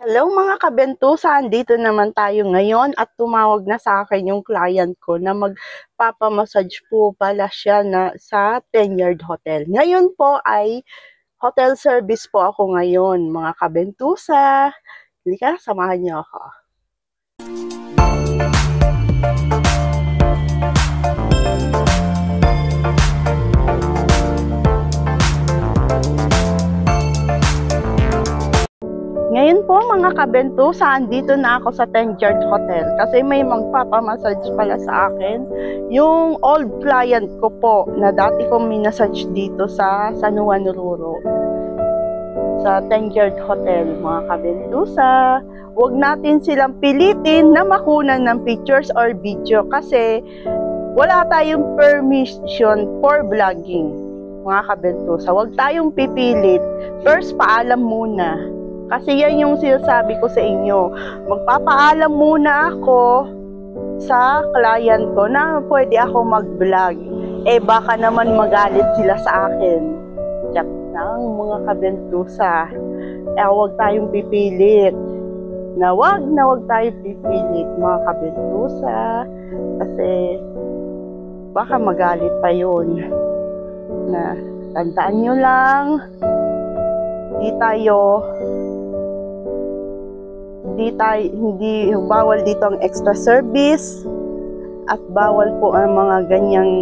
Hello mga kabentusan, dito naman tayo ngayon at tumawag na sa akin yung client ko na magpapamassage po pala siya na sa 10-yard hotel. Ngayon po ay hotel service po ako ngayon mga kabentusa. Halika, samahan niyo ako. Ngayon po mga kabentusa, andito na ako sa 10-yard hotel kasi may magpapamassage pala sa akin. Yung old client ko po na dati kong minassage dito sa San Juan Ruro. Sa 10-yard hotel mga kabentusa. Huwag natin silang pilitin na makunan ng pictures or video kasi wala tayong permission for vlogging mga kabentusa. Huwag tayong pipilit. First, paalam muna. Kasi yan yung sinasabi ko sa inyo. Magpapaalam muna ako sa client ko na pwede ako mag-vlog. Eh baka naman magalit sila sa akin. Chat ng mga kabentusa. Eh huwag tayong pipilit. Wag tayong pipilit mga kabentusa. Kasi baka magalit pa yun. Na tandaan nyo lang. Hindi bawal dito ang extra service at bawal po ang mga ganyang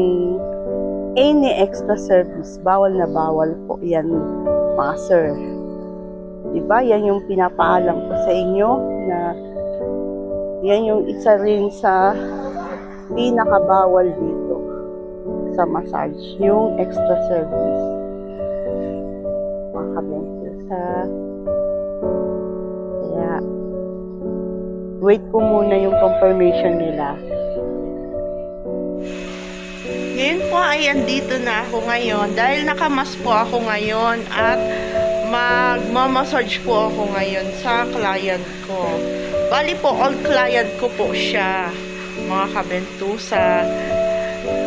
any extra service. Bawal na bawal po yan mga sir. Diba? Yan yung pinapaalam ko sa inyo na yan yung isa rin sa pinakabawal dito sa massage. Yung extra service. Mga kabentusa. Kaya wait ko muna yung confirmation nila. Ngayon po ay andito na ako ngayon dahil nakamas po ako ngayon at magmamassage po ako ngayon sa client ko. Bali po, all client ko po siya, mga kabentusa.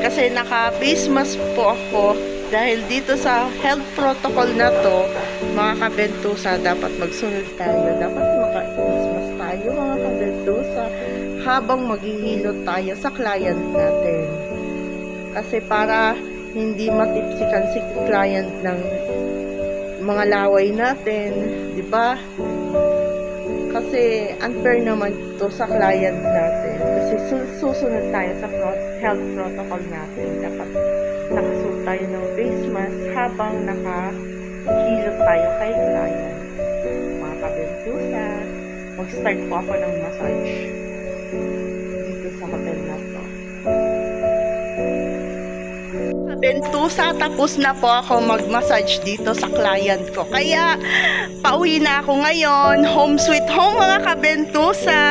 Kasi naka-face mask po ako dahil dito sa health protocol na to, mga kabentusa, dapat magsunod tayo. Dapat maka-face mask tayo mga kabentusa habang maghihilot tayo sa client natin. Kasi para hindi matipsikan si client ng mga laway natin, di ba? Kasi unfair naman to sa client natin. Kasi susunod tayo sa health protocol natin. Dapat nakasuot tayo ng face mask habang nakahilot tayo kay client. Mga kabentusa, mag-start po ako ng massage dito sa hotel na to. Kabentusa, tapos na po ako mag-massage dito sa client ko. Kaya, pauwi na ako ngayon. Home sweet home mga kabentusa.